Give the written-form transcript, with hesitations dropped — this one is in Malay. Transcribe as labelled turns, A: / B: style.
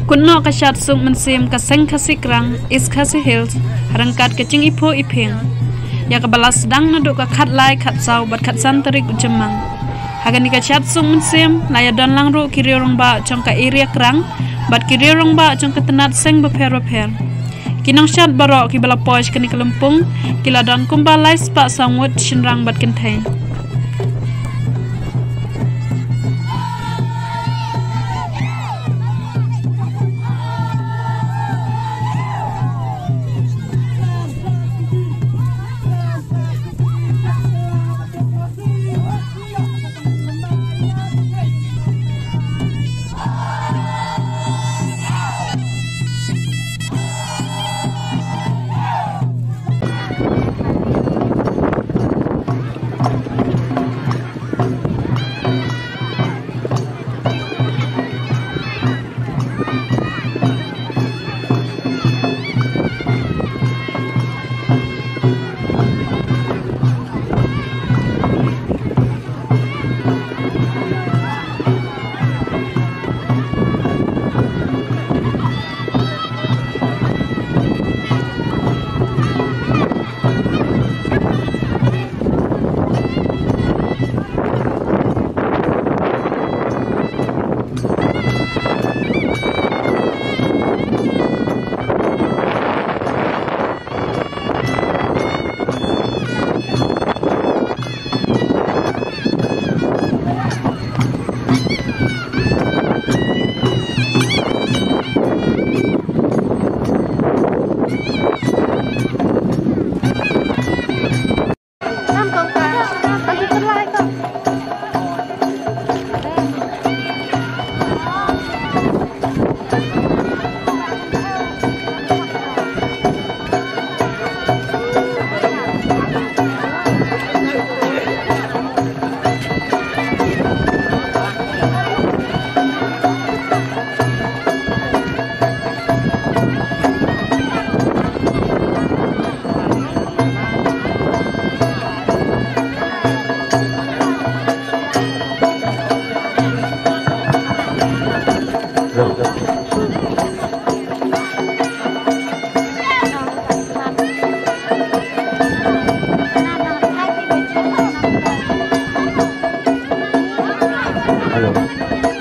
A: Kunno kasyat sung mensim kaseng kasih kerang is kasih hills harangkat kecing ipo iping. Ya kebalas sedang naduk ke kat lai kat sau bat kat santerik ujemang. Hagan ni kasyat sung mensim laya don lang ru kiri rong ba cong ka area kerang bat kiri rong ba cong ketenat seng beper. Kinang syat barok ki bala poish kini kelempung kila don kumba lai spak sangwut shinrang bat kenteng.
B: Halo.